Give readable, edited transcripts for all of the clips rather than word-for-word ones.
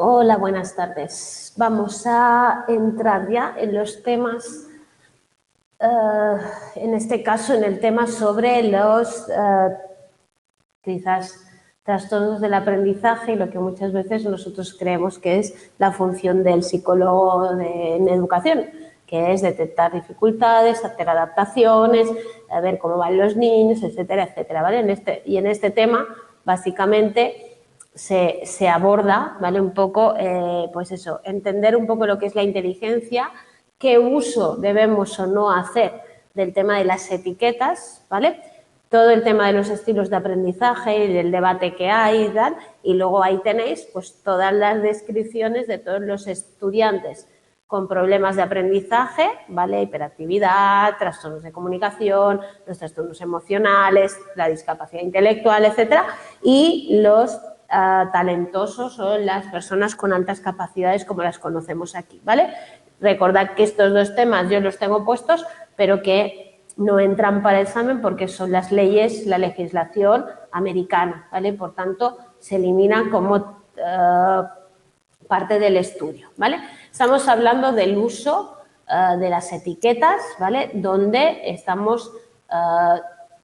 Hola, buenas tardes. Vamos a entrar ya en los temas, en este caso en el tema sobre los quizás trastornos del aprendizaje y lo que muchas veces nosotros creemos que es la función del psicólogo en educación, que es detectar dificultades, hacer adaptaciones, ver cómo van los niños, etcétera, etcétera, ¿vale? En este tema, básicamente, se aborda, ¿vale? Un poco, pues eso, entender un poco lo que es la inteligencia, qué uso debemos o no hacer del tema de las etiquetas, ¿vale? Todo el tema de los estilos de aprendizaje y del debate que hay y tal, y luego ahí tenéis pues todas las descripciones de todos los estudiantes con problemas de aprendizaje, ¿vale? Hiperactividad, trastornos de comunicación, los trastornos emocionales, la discapacidad intelectual, etcétera, y los talentosos o las personas con altas capacidades como las conocemos aquí, ¿vale? Recordad que estos dos temas yo los tengo puestos, pero que no entran para el examen porque son las leyes, la legislación americana, ¿vale? Por tanto, se eliminan como parte del estudio, ¿vale? Estamos hablando del uso de las etiquetas, ¿vale? Donde estamos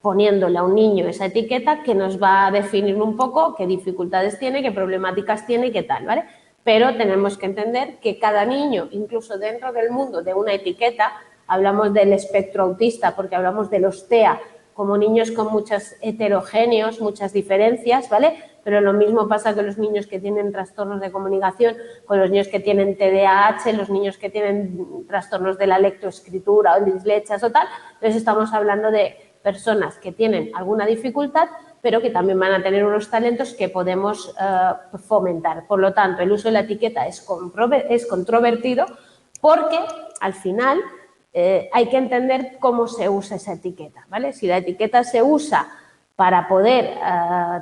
poniéndole a un niño esa etiqueta que nos va a definir un poco qué dificultades tiene, qué problemáticas tiene y qué tal, ¿vale? Pero tenemos que entender que cada niño, incluso dentro del mundo de una etiqueta, hablamos del espectro autista porque hablamos de los TEA como niños con muchos heterogéneos, muchas diferencias, ¿vale? Pero lo mismo pasa con los niños que tienen trastornos de comunicación, con los niños que tienen TDAH, los niños que tienen trastornos de la lectoescritura o dislexias o tal. Entonces estamos hablando de personas que tienen alguna dificultad, pero que también van a tener unos talentos que podemos fomentar. Por lo tanto, el uso de la etiqueta es controvertido porque al final hay que entender cómo se usa esa etiqueta, ¿vale? Si la etiqueta se usa para poder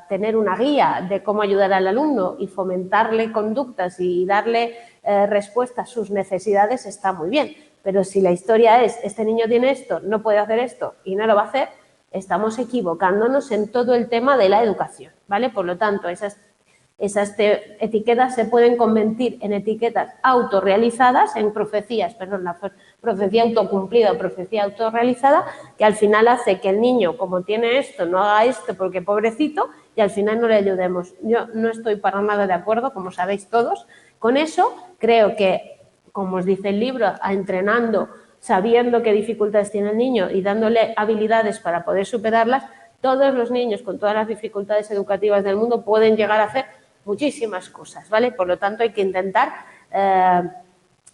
tener una guía de cómo ayudar al alumno y fomentarle conductas y darle respuesta a sus necesidades, está muy bien. Pero si la historia es, este niño tiene esto, no puede hacer esto y no lo va a hacer, estamos equivocándonos en todo el tema de la educación, ¿vale? Por lo tanto, esas etiquetas se pueden convertir en etiquetas autorrealizadas, en profecías, perdón, la profecía autocumplida o profecía autorrealizada, que al final hace que el niño, como tiene esto, no haga esto porque pobrecito, y al final no le ayudemos. Yo no estoy para nada de acuerdo, como sabéis todos, con eso. Creo que, como os dice el libro, entrenando, sabiendo qué dificultades tiene el niño y dándole habilidades para poder superarlas, todos los niños con todas las dificultades educativas del mundo pueden llegar a hacer muchísimas cosas, ¿vale? Por lo tanto, hay que intentar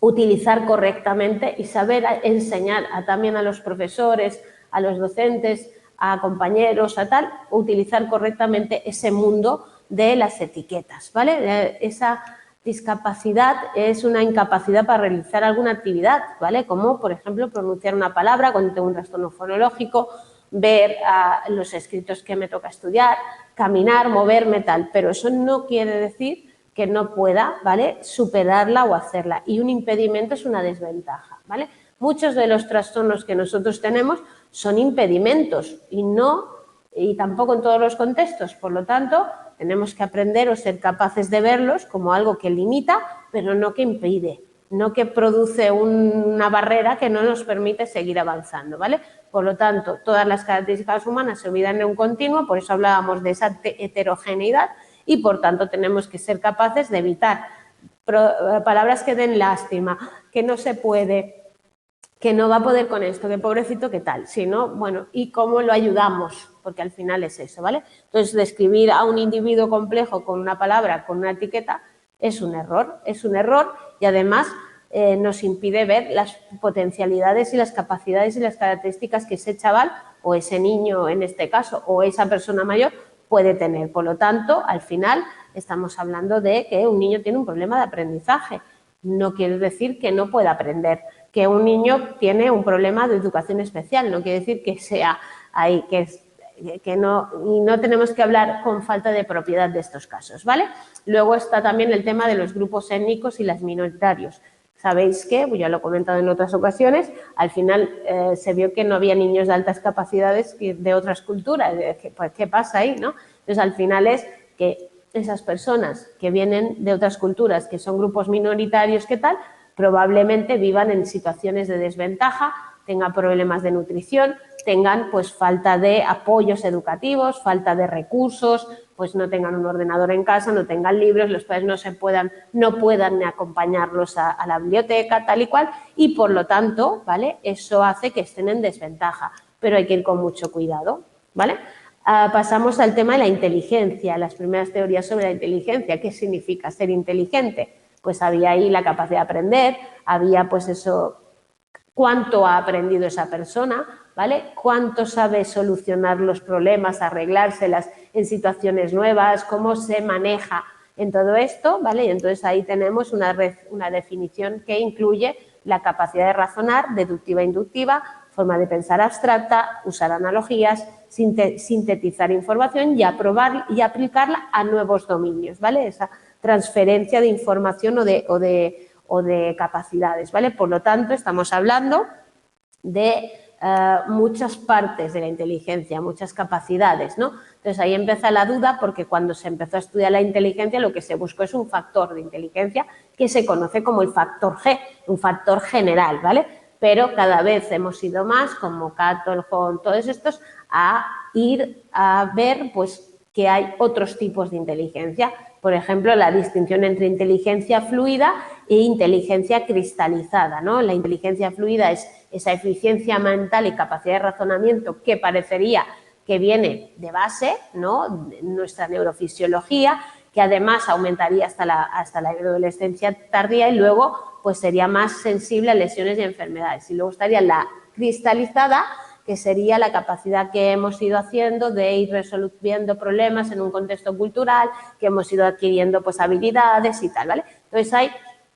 utilizar correctamente y saber enseñar también a los profesores, a los docentes, a compañeros, a tal, utilizar correctamente ese mundo de las etiquetas, ¿vale? Esa discapacidad es una incapacidad para realizar alguna actividad, ¿vale? Como, por ejemplo, pronunciar una palabra cuando tengo un trastorno fonológico, ver los escritos que me toca estudiar, caminar, moverme, tal. Pero eso no quiere decir que no pueda, ¿vale?, superarla o hacerla. Y un impedimento es una desventaja, ¿vale? Muchos de los trastornos que nosotros tenemos son impedimentos y tampoco en todos los contextos. Por lo tanto, tenemos que aprender o ser capaces de verlos como algo que limita, pero no que impide, no que produce una barrera que no nos permite seguir avanzando, ¿vale? Por lo tanto, todas las características humanas se olvidan en un continuo, por eso hablábamos de esa heterogeneidad y, por tanto, tenemos que ser capaces de evitar palabras que den lástima, que no se puede, que no va a poder con esto, que pobrecito, qué tal, sino, bueno, ¿y cómo lo ayudamos? Porque al final es eso, ¿vale? Entonces, describir a un individuo complejo con una palabra, con una etiqueta, es un error y además nos impide ver las potencialidades y las capacidades y las características que ese chaval o ese niño en este caso o esa persona mayor puede tener. Por lo tanto, al final estamos hablando de que un niño tiene un problema de aprendizaje. No quiere decir que no pueda aprender. Que un niño tiene un problema de educación especial, no quiere decir que sea ahí, que no, y no tenemos que hablar con falta de propiedad de estos casos, ¿vale? Luego está también el tema de los grupos étnicos y los minoritarios. Sabéis que, pues ya lo he comentado en otras ocasiones, al final se vio que no había niños de altas capacidades de otras culturas. Pues, ¿qué pasa ahí, no? Entonces, al final es que esas personas que vienen de otras culturas, que son grupos minoritarios, ¿qué tal? Probablemente vivan en situaciones de desventaja, tengan problemas de nutrición, tengan pues falta de apoyos educativos, falta de recursos, pues no tengan un ordenador en casa, no tengan libros, los padres no puedan acompañarlos a la biblioteca, tal y cual, y por lo tanto, ¿vale? Eso hace que estén en desventaja, pero hay que ir con mucho cuidado, ¿vale? Pasamos al tema de la inteligencia, las primeras teorías sobre la inteligencia. ¿Qué significa ser inteligente? Pues había ahí la capacidad de aprender, había pues eso, cuánto ha aprendido esa persona, ¿vale? Cuánto sabe solucionar los problemas, arreglárselas en situaciones nuevas, cómo se maneja en todo esto, ¿vale? Y entonces ahí tenemos una definición que incluye la capacidad de razonar, deductiva e inductiva, forma de pensar abstracta, usar analogías, sintetizar información y aplicarla a nuevos dominios, ¿vale? Esa transferencia de información o de capacidades, ¿vale? Por lo tanto, estamos hablando de muchas partes de la inteligencia, muchas capacidades, ¿no? Entonces, ahí empieza la duda porque cuando se empezó a estudiar la inteligencia lo que se buscó es un factor de inteligencia que se conoce como el factor G, un factor general, ¿vale? Pero cada vez hemos ido más, como Cato, el Hall, todos estos, a ir a ver pues que hay otros tipos de inteligencia. Por ejemplo, la distinción entre inteligencia fluida e inteligencia cristalizada, ¿no? La inteligencia fluida es esa eficiencia mental y capacidad de razonamiento que parecería que viene de base, ¿no? Nuestra neurofisiología, que además aumentaría hasta la adolescencia tardía y luego pues sería más sensible a lesiones y enfermedades. Y luego estaría la cristalizada, que sería la capacidad que hemos ido haciendo de ir resolviendo problemas en un contexto cultural, que hemos ido adquiriendo pues habilidades y tal, ¿vale? Entonces hay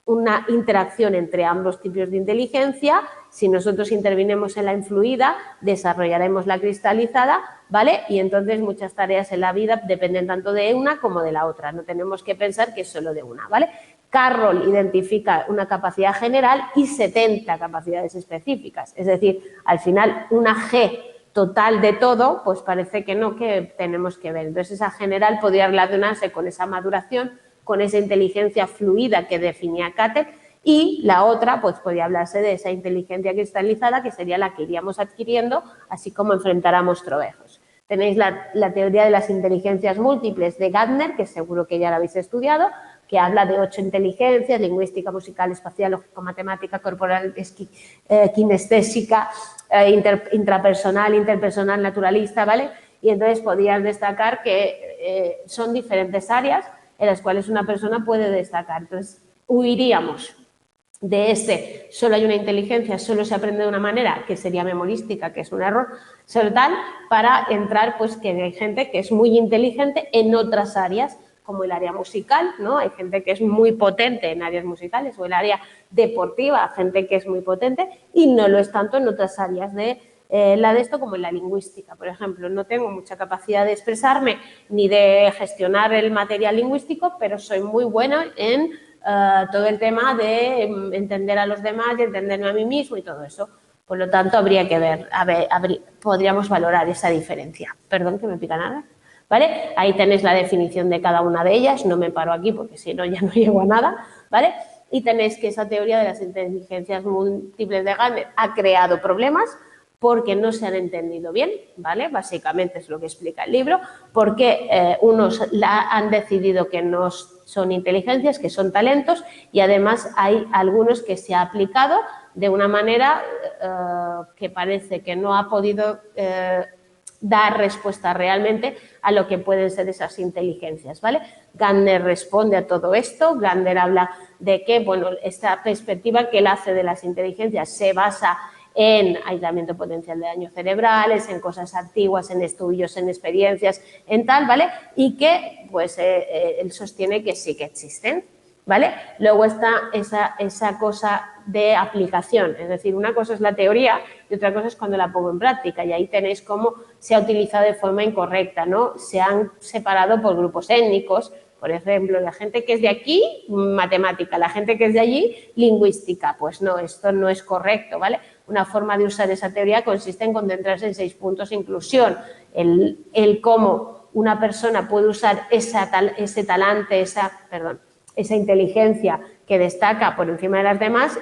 una interacción entre ambos tipos de inteligencia. Si nosotros intervinimos en la influida, desarrollaremos la cristalizada, ¿vale? Y entonces muchas tareas en la vida dependen tanto de una como de la otra. No tenemos que pensar que es solo de una, ¿vale? Carroll identifica una capacidad general y 70 capacidades específicas. Es decir, al final una G total de todo, pues parece que no, que tenemos que ver. Entonces esa general podría relacionarse con esa maduración, con esa inteligencia fluida que definía Cattell, y la otra pues podría hablarse de esa inteligencia cristalizada, que sería la que iríamos adquiriendo, así como enfrentar a monstruos. Tenéis la teoría de las inteligencias múltiples de Gardner, que seguro que ya la habéis estudiado, que habla de 8 inteligencias: lingüística, musical, espacial, lógico-matemática, corporal, kinestésica, intrapersonal, interpersonal, naturalista, ¿vale? Y entonces podrías destacar que son diferentes áreas en las cuales una persona puede destacar. Entonces, huiríamos de solo hay una inteligencia, solo se aprende de una manera, que sería memorística, que es un error, sobre tal, para entrar, pues, que hay gente que es muy inteligente en otras áreas, como el área musical, ¿no? Hay gente que es muy potente en áreas musicales, o el área deportiva, gente que es muy potente y no lo es tanto en otras áreas de esto, como en la lingüística. Por ejemplo, no tengo mucha capacidad de expresarme ni de gestionar el material lingüístico, pero soy muy buena en todo el tema de entender a los demás y entenderme a mí mismo y todo eso. Por lo tanto, habría que ver, podríamos valorar esa diferencia. Perdón, que me pica nada. ¿Vale? Ahí tenéis la definición de cada una de ellas, no me paro aquí porque si no ya no llego a nada, ¿vale? Y tenéis que esa teoría de las inteligencias múltiples de Gardner ha creado problemas porque no se han entendido bien, ¿vale? Básicamente es lo que explica el libro, porque unos han decidido que no son inteligencias, que son talentos, y además hay algunos que se ha aplicado de una manera que parece que no ha podido dar respuesta realmente a lo que pueden ser esas inteligencias, ¿vale? Gardner responde a todo esto. Gardner habla de que, bueno, esta perspectiva que él hace de las inteligencias se basa en aislamiento potencial de daños cerebrales, en cosas antiguas, en estudios, en experiencias, en tal, ¿vale? Y que, pues, él sostiene que sí que existen, ¿vale? Luego está esa cosa de aplicación, es decir, una cosa es la teoría y otra cosa es cuando la pongo en práctica, y ahí tenéis cómo se ha utilizado de forma incorrecta, ¿no? Se han separado por grupos étnicos, Por ejemplo, la gente que es de aquí, matemática, la gente que es de allí, lingüística. Pues no, esto no es correcto, ¿vale? Una forma de usar esa teoría consiste en concentrarse en 6 puntos: inclusión, el cómo una persona puede usar ese talante, esa inteligencia que destaca por encima de las demás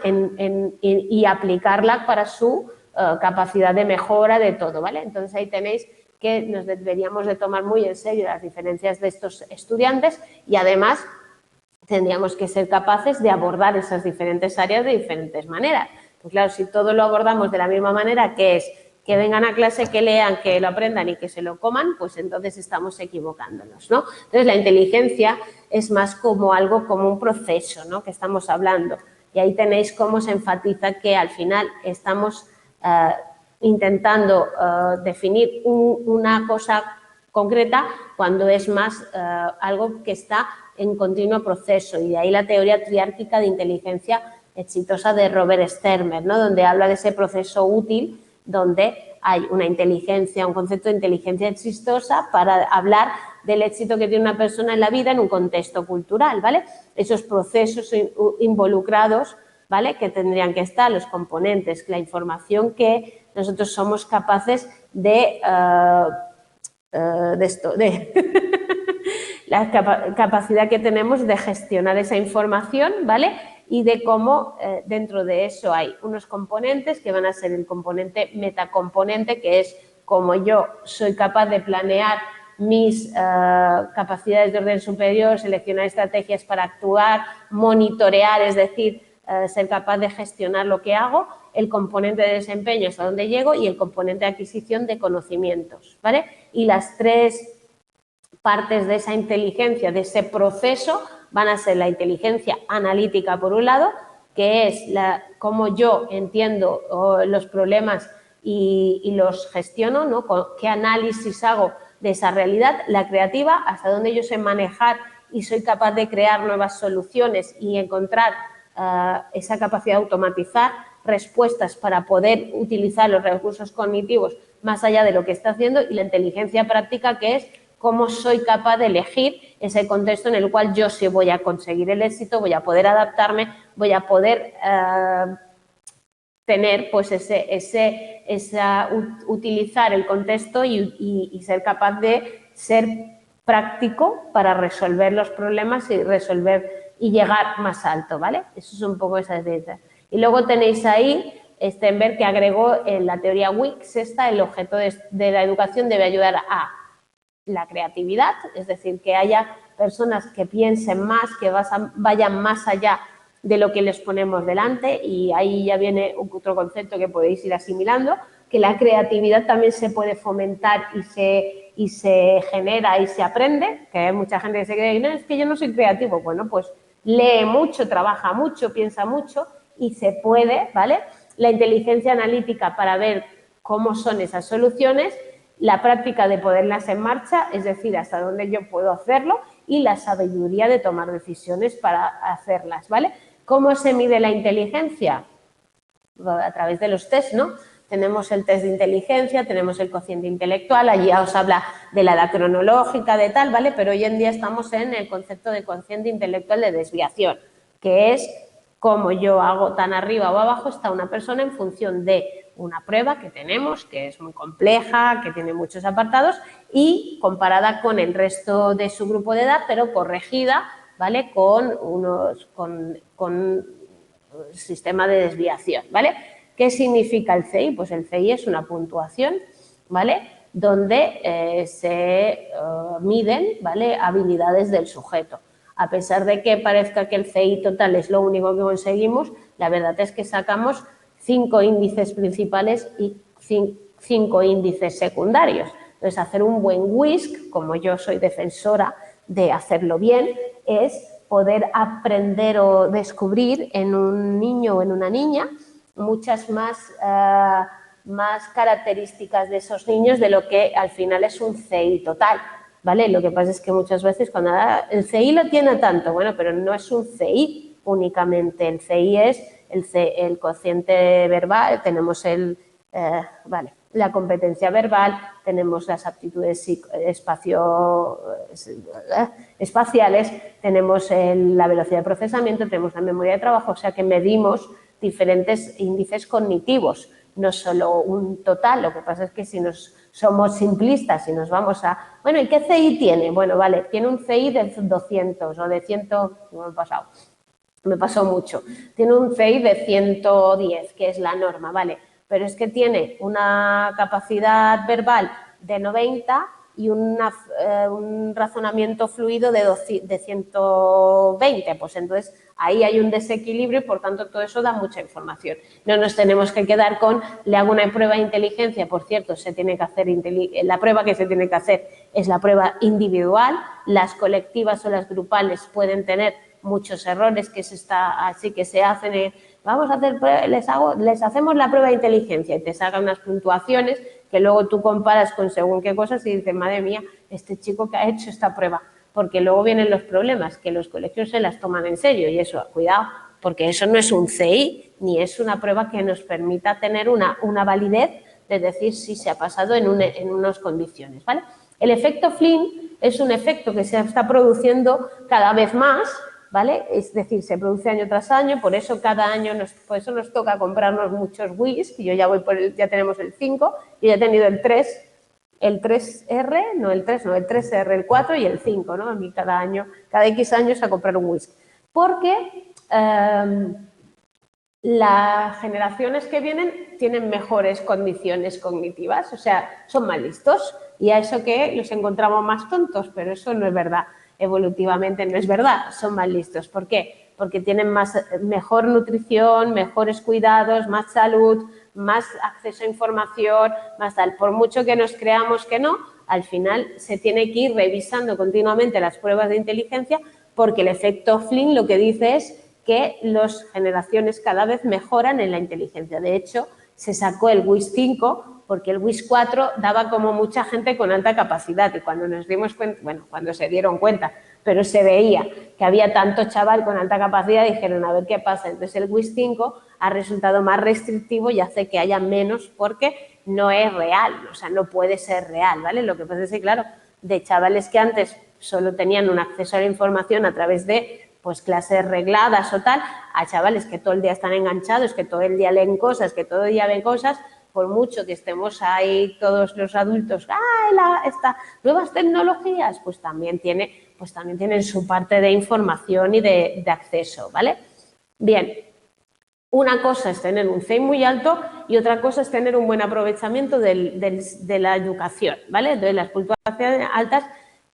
y aplicarla para su capacidad de mejora de todo, ¿vale? Entonces ahí tenéis que nos deberíamos de tomar muy en serio las diferencias de estos estudiantes y además tendríamos que ser capaces de abordar esas diferentes áreas de diferentes maneras. Pues claro, si todo lo abordamos de la misma manera, que es que vengan a clase, que lean, que lo aprendan y que se lo coman, pues entonces estamos equivocándonos, ¿no? Entonces la inteligencia es más como algo, como un proceso, ¿no?, que estamos hablando. Y ahí tenéis cómo se enfatiza que al final estamos intentando definir una cosa concreta cuando es más algo que está en continuo proceso, y de ahí la teoría triárquica de inteligencia exitosa de Robert Stemmer, ¿no?, donde habla de ese proceso útil donde hay una inteligencia, un concepto de inteligencia exitosa para hablar del éxito que tiene una persona en la vida en un contexto cultural, ¿vale? Esos procesos involucrados, ¿vale?, que tendrían que estar, los componentes, la información que nosotros somos capaces de la capacidad que tenemos de gestionar esa información, ¿vale? Y de cómo dentro de eso hay unos componentes que van a ser el componente metacomponente, que es como yo soy capaz de planear mis capacidades de orden superior, seleccionar estrategias para actuar, monitorear, es decir, ser capaz de gestionar lo que hago, el componente de desempeño hasta dónde llego y el componente de adquisición de conocimientos, ¿vale? Y las 3 partes de esa inteligencia, de ese proceso, van a ser la inteligencia analítica, por un lado, que es cómo yo entiendo los problemas y los gestiono, ¿no?, qué análisis hago de esa realidad. La creativa, hasta dónde yo sé manejar y soy capaz de crear nuevas soluciones y encontrar esa capacidad de automatizar respuestas para poder utilizar los recursos cognitivos más allá de lo que está haciendo. Y la inteligencia práctica, que es cómo soy capaz de elegir ese contexto en el cual yo sí voy a conseguir el éxito, voy a poder adaptarme, voy a poder tener pues utilizar el contexto y ser capaz de ser práctico para resolver los problemas y llegar más alto, ¿vale? Eso es un poco esa idea. Y luego tenéis ahí Stenberg, que agregó en la teoría Wicks el objeto de la educación debe ayudar a la creatividad, es decir, que haya personas que piensen más, que vayan más allá de lo que les ponemos delante, y ahí ya viene otro concepto que podéis ir asimilando, que la creatividad también se puede fomentar y se genera y se aprende, que hay mucha gente que se cree, no, es que yo no soy creativo. Bueno, pues lee mucho, trabaja mucho, piensa mucho y se puede, ¿vale? La inteligencia analítica para ver cómo son esas soluciones, la práctica de ponerlas en marcha, es decir, hasta dónde yo puedo hacerlo, y la sabiduría de tomar decisiones para hacerlas, ¿vale? ¿Cómo se mide la inteligencia? A través de los test, ¿no? Tenemos el test de inteligencia, tenemos el cociente intelectual, allí ya os habla de la edad cronológica, de tal, ¿vale? Pero hoy en día estamos en el concepto de cociente intelectual de desviación, que es cómo yo hago tan arriba o abajo está una persona en función de una prueba que tenemos, que es muy compleja, que tiene muchos apartados, y comparada con el resto de su grupo de edad, pero corregida, ¿vale?, con sistema de desviación, ¿vale? ¿Qué significa el CI? Pues el CI es una puntuación, ¿vale?, donde se miden, ¿vale?, habilidades del sujeto. A pesar de que parezca que el CI total es lo único que conseguimos, la verdad es que sacamos 5 índices principales y 5 índices secundarios. Entonces, hacer un buen WISC, como yo soy defensora de hacerlo bien, es poder aprender o descubrir en un niño o en una niña muchas más características de esos niños de lo que al final es un CI total, ¿vale? Lo que pasa es que muchas veces cuando el CI lo tiene tanto, bueno, pero no es un CI únicamente, el CI es el cociente verbal, tenemos el Vale, la competencia verbal, tenemos las aptitudes espaciales, tenemos la velocidad de procesamiento, tenemos la memoria de trabajo, o sea que medimos diferentes índices cognitivos, no solo un total. Lo que pasa es que si somos simplistas y nos vamos a, bueno, ¿y qué CI tiene? Bueno, vale, tiene un CI de 200 o de 100, me pasó mucho, tiene un CI de 110, que es la norma, vale, pero es que tiene una capacidad verbal de 90 y un razonamiento fluido de 120, pues entonces ahí hay un desequilibrio y por tanto todo eso da mucha información. No nos tenemos que quedar con, le hago una prueba de inteligencia, por cierto, se tiene que hacer la prueba que se tiene que hacer es la prueba individual, las colectivas o las grupales pueden tener muchos errores así que se hacen, vamos a hacer, les hacemos la prueba de inteligencia y te sacan unas puntuaciones que luego tú comparas con según qué cosas y dices, madre mía, este chico que ha hecho esta prueba, porque luego vienen los problemas, que los colegios se las toman en serio y eso, cuidado, porque eso no es un CI ni es una prueba que nos permita tener una validez de decir si se ha pasado en unas condiciones, ¿vale? El efecto Flynn es un efecto que se está produciendo cada vez más, ¿vale? Es decir, se produce año tras año, por eso cada año por eso nos toca comprarnos muchos WIS, yo ya voy ya tenemos el 5, yo ya he tenido el 3, el 3R, no el 3, no, el 3R, el 4 y el 5, ¿no? A mí cada X años a comprar un WIS. Porque las generaciones que vienen tienen mejores condiciones cognitivas, o sea, son más listos. Y a eso que los encontramos más tontos, pero eso no es verdad. Evolutivamente no es verdad, son más listos. ¿Por qué? Porque tienen mejor nutrición, mejores cuidados, más salud, más acceso a información, más tal. Por mucho que nos creamos que no, al final se tiene que ir revisando continuamente las pruebas de inteligencia porque el efecto Flynn lo que dice es que las generaciones cada vez mejoran en la inteligencia. De hecho, se sacó el WIS 5 porque el WIS 4 daba como mucha gente con alta capacidad y cuando nos dimos cuenta, bueno, cuando se dieron cuenta, pero se veía que había tanto chaval con alta capacidad, dijeron a ver qué pasa. Entonces el WIS 5 ha resultado más restrictivo y hace que haya menos porque no es real, o sea, no puede ser real, ¿vale? Lo que pasa es que, claro, de chavales que antes solo tenían un acceso a la información a través de pues clases regladas o tal, a chavales que todo el día están enganchados, que todo el día leen cosas, que todo el día ven cosas, por mucho que estemos ahí todos los adultos, estas nuevas tecnologías, pues también tienen su parte de información y de acceso, ¿vale? Bien, una cosa es tener un CI muy alto y otra cosa es tener un buen aprovechamiento de la educación, ¿vale? Entonces, las puntuaciones altas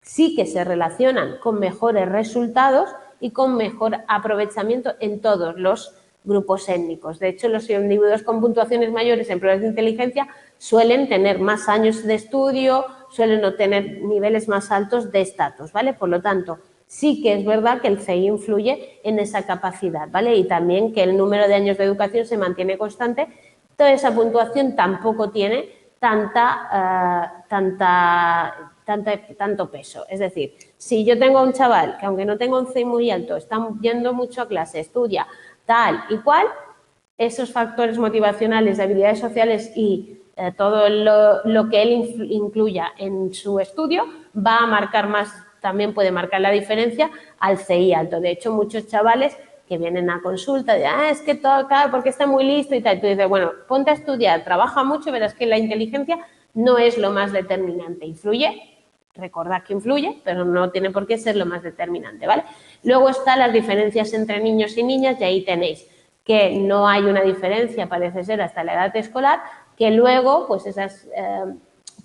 sí que se relacionan con mejores resultados y con mejor aprovechamiento en todos los grupos étnicos. De hecho, los individuos con puntuaciones mayores en pruebas de inteligencia suelen tener más años de estudio, suelen obtener niveles más altos de estatus, ¿vale? Por lo tanto, sí que es verdad que el CI influye en esa capacidad, ¿vale? Y también que el número de años de educación se mantiene constante. Toda esa puntuación tampoco tiene tanto peso. Es decir, si yo tengo a un chaval que aunque no tenga un CI muy alto, está yendo mucho a clase, estudia, tal y cual, esos factores motivacionales de habilidades sociales y todo lo que él incluya en su estudio va a marcar más, también puede marcar la diferencia al CI alto. De hecho, muchos chavales que vienen a consulta, de, es que todo, claro, porque está muy listo y tal. Y tú dices, bueno, ponte a estudiar, trabaja mucho, verás que la inteligencia no es lo más determinante. Influye, recordad que influye, pero no tiene por qué ser lo más determinante, ¿vale? Luego están las diferencias entre niños y niñas y ahí tenéis que no hay una diferencia, parece ser, hasta la edad escolar, que luego, pues esas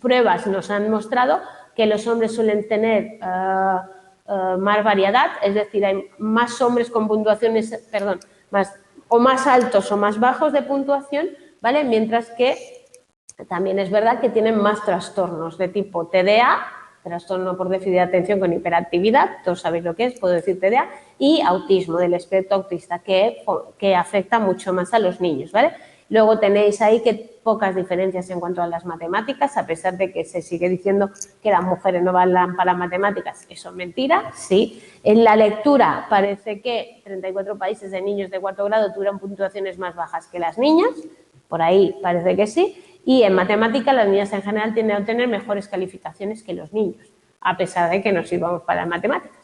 pruebas nos han mostrado que los hombres suelen tener más variedad, es decir, hay más hombres con puntuaciones, más altos o más bajos de puntuación, ¿vale? Mientras que también es verdad que tienen más trastornos de tipo TDA, trastorno por déficit de atención con hiperactividad, todos sabéis lo que es, puedo decir TDA, y autismo del espectro autista, que afecta mucho más a los niños, ¿vale? Luego tenéis ahí que pocas diferencias en cuanto a las matemáticas, a pesar de que se sigue diciendo que las mujeres no van para las matemáticas. Eso es mentira, sí. En la lectura parece que 34 países de niños de 4º grado tuvieron puntuaciones más bajas que las niñas, por ahí parece que sí. Y en matemáticas las niñas en general tienden a obtener mejores calificaciones que los niños, a pesar de que no sirvamos para las matemáticas.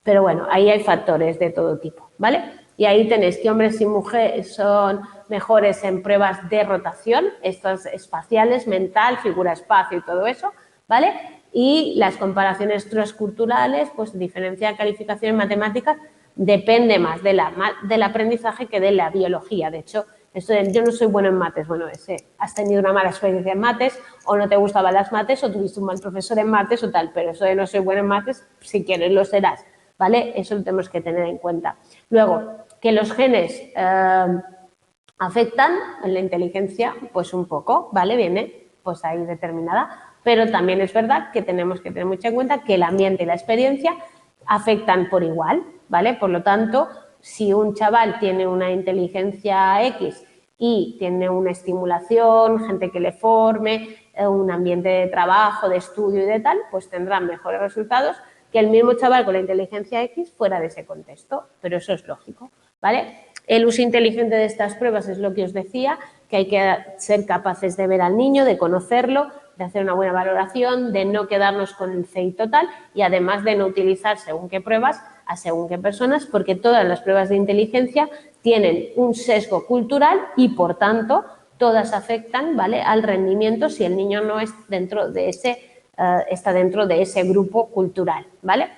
Pero bueno, ahí hay factores de todo tipo, ¿vale? Y ahí tenéis que hombres y mujeres son mejores en pruebas de rotación, estas espaciales, mental, figura-espacio y todo eso, ¿vale? Y las comparaciones transculturales, pues diferencia de calificación en matemáticas depende más del aprendizaje que de la biología. De hecho, esto de, yo no soy bueno en mates, bueno, has tenido una mala experiencia en mates o no te gustaban las mates o tuviste un mal profesor en mates o tal, pero eso de no soy bueno en mates, si quieres lo serás, ¿vale? Eso lo tenemos que tener en cuenta. Luego, que los genes afectan en la inteligencia, pues un poco, ¿vale? Viene pues ahí determinada, pero también es verdad que tenemos que tener mucho en cuenta que el ambiente y la experiencia afectan por igual, ¿vale? Por lo tanto, si un chaval tiene una inteligencia X y tiene una estimulación, gente que le forme, un ambiente de trabajo, de estudio y de tal, pues tendrán mejores resultados que el mismo chaval con la inteligencia X fuera de ese contexto, pero eso es lógico, ¿vale? El uso inteligente de estas pruebas es lo que os decía, que hay que ser capaces de ver al niño, de conocerlo, de hacer una buena valoración, de no quedarnos con el CI total y además de no utilizar según qué pruebas a según qué personas, porque todas las pruebas de inteligencia tienen un sesgo cultural y, por tanto, todas afectan, ¿vale?, al rendimiento si el niño no es dentro de está dentro de ese grupo cultural, ¿vale?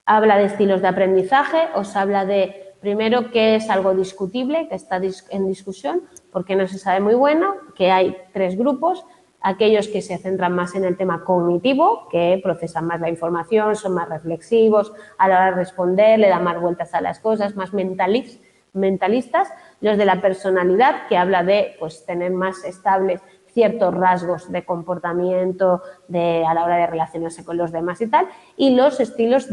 Habla de estilos de aprendizaje, os habla de, primero, que es algo discutible, que está en discusión, porque no se sabe muy bueno, que hay 3 grupos, aquellos que se centran más en el tema cognitivo, que procesan más la información, son más reflexivos, a la hora de responder, le dan más vueltas a las cosas, más mentalistas, los de la personalidad, que habla de pues, tener más estables ciertos rasgos de comportamiento a la hora de relacionarse con los demás y tal, y los estilos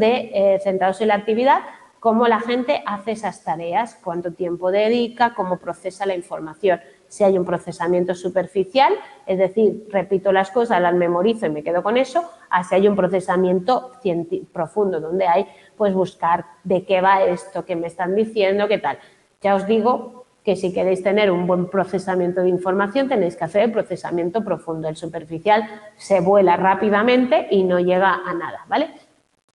centrados en la actividad, cómo la gente hace esas tareas, cuánto tiempo dedica, cómo procesa la información. Si hay un procesamiento superficial, es decir, repito las cosas, las memorizo y me quedo con eso, si hay un procesamiento profundo, donde hay pues buscar de qué va esto, qué me están diciendo, qué tal. Ya os digo que si queréis tener un buen procesamiento de información tenéis que hacer el procesamiento profundo. El superficial se vuela rápidamente y no llega a nada, ¿vale?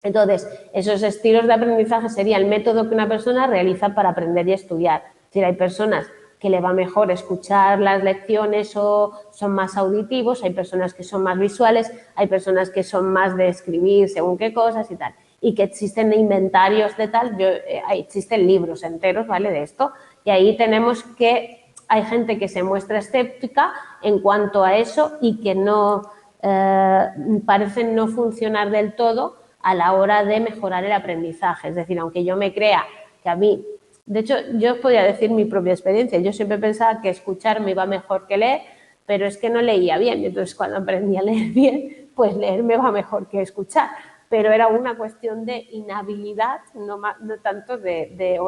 Entonces, esos estilos de aprendizaje sería el método que una persona realiza para aprender y estudiar. Es decir, hay personas que le va mejor escuchar las lecciones o son más auditivos, hay personas que son más visuales, hay personas que son más de escribir según qué cosas y tal. Y que existen inventarios de tal, existen libros enteros, ¿vale?, de esto, y ahí tenemos que hay gente que se muestra escéptica en cuanto a eso y que no parecen no funcionar del todo a la hora de mejorar el aprendizaje. Es decir, aunque yo me crea que a mí, de hecho, yo os podría decir mi propia experiencia, yo siempre pensaba que escuchar me iba mejor que leer, pero es que no leía bien, entonces cuando aprendí a leer bien, pues leer me va mejor que escuchar, pero era una cuestión de inhabilidad, no tanto o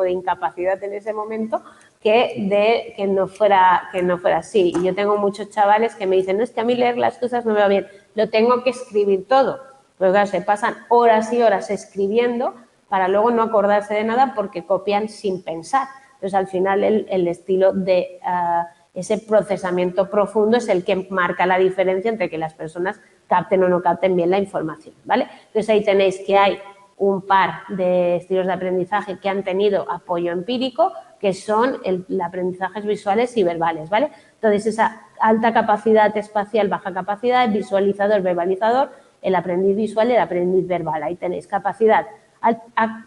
de incapacidad en ese momento, que no fuera así. Y yo tengo muchos chavales que me dicen, no, es que a mí leer las cosas no me va bien, lo tengo que escribir todo. Pero claro, se pasan horas y horas escribiendo para luego no acordarse de nada porque copian sin pensar. Entonces, al final, el estilo de ese procesamiento profundo es el que marca la diferencia entre que las personas capten o no capten bien la información, ¿vale? Entonces, ahí tenéis que hay un par de estilos de aprendizaje que han tenido apoyo empírico, que son aprendizajes visuales y verbales, ¿vale? Entonces, esa alta capacidad espacial, baja capacidad, visualizador, verbalizador, el aprendiz visual y el aprendiz verbal. Ahí tenéis capacidad alta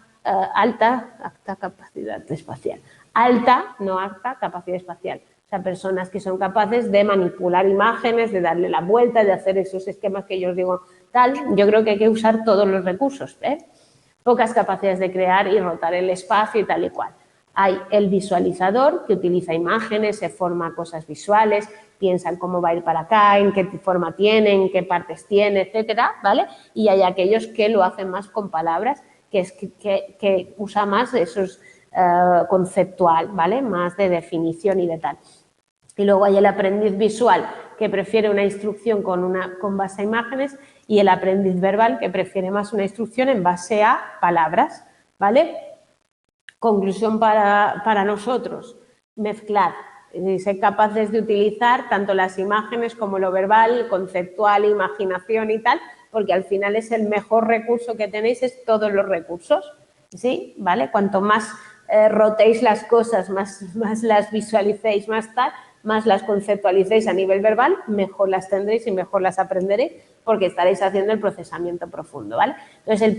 capacidad espacial. Alta, no alta, capacidad espacial. O sea, personas que son capaces de manipular imágenes, de darle la vuelta, de hacer esos esquemas que yo os digo tal. Yo creo que hay que usar todos los recursos, ¿eh? Pocas capacidades de crear y rotar el espacio y tal y cual. Hay el visualizador, que utiliza imágenes, se forma cosas visuales, piensa en cómo va a ir para acá, en qué forma tiene, en qué partes tiene, etcétera, ¿vale? Y hay aquellos que lo hacen más con palabras, que usa más esos conceptual, ¿vale? Más de definición y de tal. Y luego hay el aprendiz visual, que prefiere una instrucción con base a imágenes, y el aprendiz verbal, que prefiere más una instrucción en base a palabras, ¿vale? Conclusión para nosotros, mezclar y ser capaces de utilizar tanto las imágenes como lo verbal, conceptual, imaginación y tal, porque al final es el mejor recurso que tenéis, es todos los recursos, ¿sí? ¿Vale? Cuanto más rotéis las cosas, más las visualicéis, más las conceptualicéis a nivel verbal, mejor las tendréis y mejor las aprenderéis porque estaréis haciendo el procesamiento profundo, ¿vale? Entonces,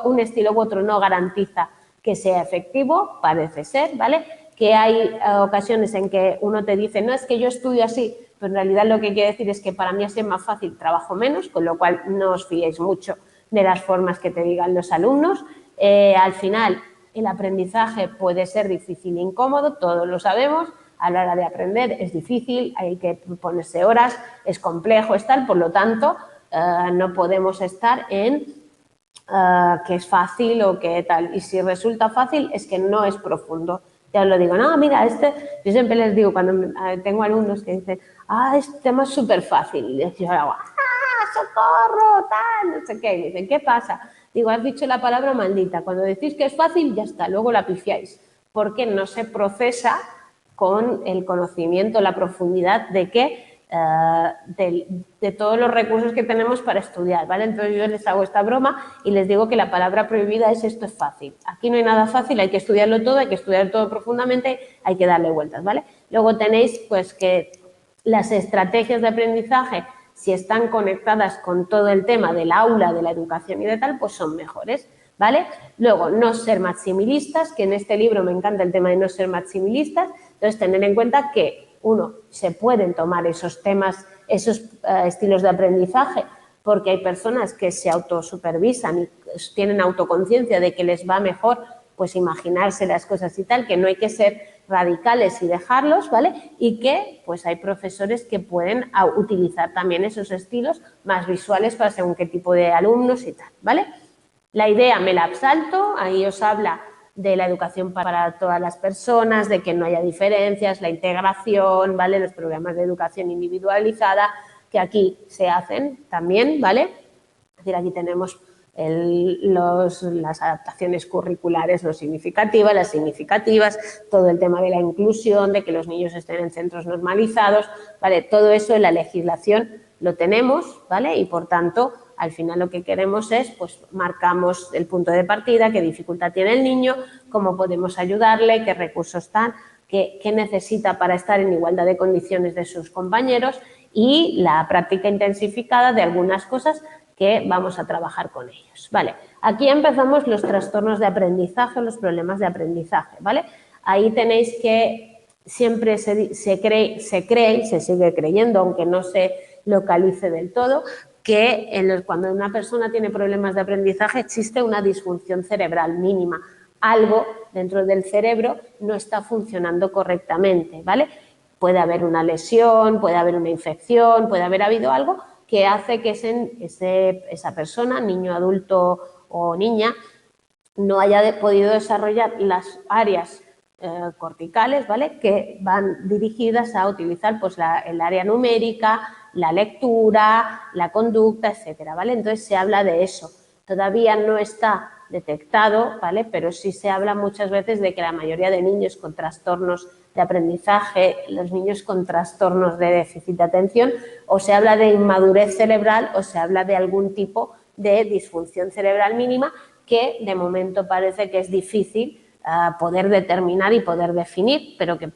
un estilo u otro no garantiza que sea efectivo, parece ser, ¿vale? Que hay ocasiones en que uno te dice, no, es que yo estudio así, pero en realidad lo que quiere decir es que para mí así es más fácil, trabajo menos, con lo cual no os fiéis mucho de las formas que te digan los alumnos. Al final, el aprendizaje puede ser difícil e incómodo, todos lo sabemos. A la hora de aprender es difícil, hay que ponerse horas, es complejo, es tal, por lo tanto, no podemos estar en que es fácil o que tal. Y si resulta fácil, es que no es profundo. Ya os lo digo, no, mira, yo siempre les digo, cuando tengo alumnos que dicen, este tema es súper fácil, y yo hago, socorro, tal, no sé qué, y dicen, ¿qué pasa? Digo, has dicho la palabra maldita, cuando decís que es fácil, ya está, luego la pifiáis, porque no se procesa con el conocimiento, la profundidad de todos los recursos que tenemos para estudiar, ¿vale? Entonces yo les hago esta broma y les digo que la palabra prohibida es esto es fácil. Aquí no hay nada fácil, hay que estudiarlo todo, hay que estudiar todo profundamente, hay que darle vueltas, ¿vale? Luego tenéis pues que las estrategias de aprendizaje, si están conectadas con todo el tema del aula, de la educación y de tal, pues son mejores, ¿vale? Luego, no ser maximilistas, que en este libro me encanta el tema de no ser maximilistas, entonces tener en cuenta que, uno, se pueden tomar esos temas, esos estilos de aprendizaje, porque hay personas que se autosupervisan y tienen autoconciencia de que les va mejor pues imaginarse las cosas y tal, que no hay que ser radicales y dejarlos, ¿vale? Y que pues hay profesores que pueden utilizar también esos estilos más visuales para según qué tipo de alumnos y tal, ¿vale? La idea me la salto, ahí os habla de la educación para todas las personas, de que no haya diferencias, la integración, ¿vale? Los programas de educación individualizada que aquí se hacen también, ¿vale? Es decir, aquí tenemos las adaptaciones curriculares no significativas, las significativas, todo el tema de la inclusión, de que los niños estén en centros normalizados, ¿vale? Todo eso en la legislación lo tenemos, ¿vale? Y por tanto, al final lo que queremos es, pues marcamos el punto de partida, qué dificultad tiene el niño, cómo podemos ayudarle, qué recursos están, qué necesita para estar en igualdad de condiciones de sus compañeros y la práctica intensificada de algunas cosas que vamos a trabajar con ellos, ¿vale? Aquí empezamos los trastornos de aprendizaje, los problemas de aprendizaje, ¿vale? Ahí tenéis que siempre se cree y se sigue creyendo, aunque no se localice del todo, que cuando una persona tiene problemas de aprendizaje existe una disfunción cerebral mínima. Algo dentro del cerebro no está funcionando correctamente, ¿vale? Puede haber una lesión, puede haber una infección, puede haber habido algo que hace que esa persona, niño, adulto o niña, no haya podido desarrollar las áreas corticales, ¿vale? Que van dirigidas a utilizar pues, el área numérica, la lectura, la conducta, etcétera, ¿vale? Entonces se habla de eso. Todavía no está detectado, ¿vale? Pero sí se habla muchas veces de que la mayoría de niños con trastornos de aprendizaje, los niños con trastornos de déficit de atención, o se habla de inmadurez cerebral o se habla de algún tipo de disfunción cerebral mínima que de momento parece que es difícil poder determinar y poder definir, pero que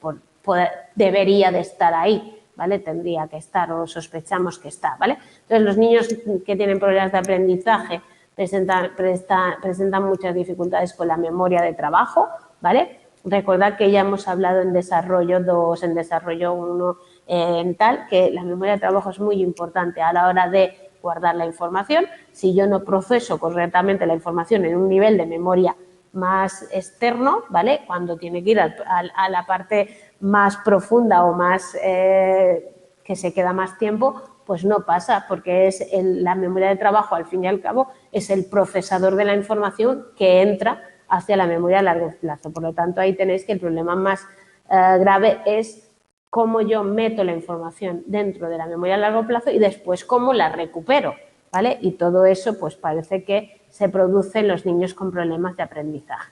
debería de estar ahí, ¿vale? Tendría que estar o sospechamos que está, ¿vale? Entonces, los niños que tienen problemas de aprendizaje presentan muchas dificultades con la memoria de trabajo, ¿vale? Recordad que ya hemos hablado en desarrollo 2, en desarrollo 1, en tal, que la memoria de trabajo es muy importante a la hora de guardar la información. Si yo no proceso correctamente la información en un nivel de memoria más externo, ¿vale? Cuando tiene que ir a la parte más profunda o más que se queda más tiempo, pues no pasa, porque es la memoria de trabajo, al fin y al cabo, es el procesador de la información que entra hacia la memoria a largo plazo. Por lo tanto, ahí tenéis que el problema más grave es cómo yo meto la información dentro de la memoria a largo plazo y después cómo la recupero, ¿vale? Y todo eso, pues parece que se produce en los niños con problemas de aprendizaje.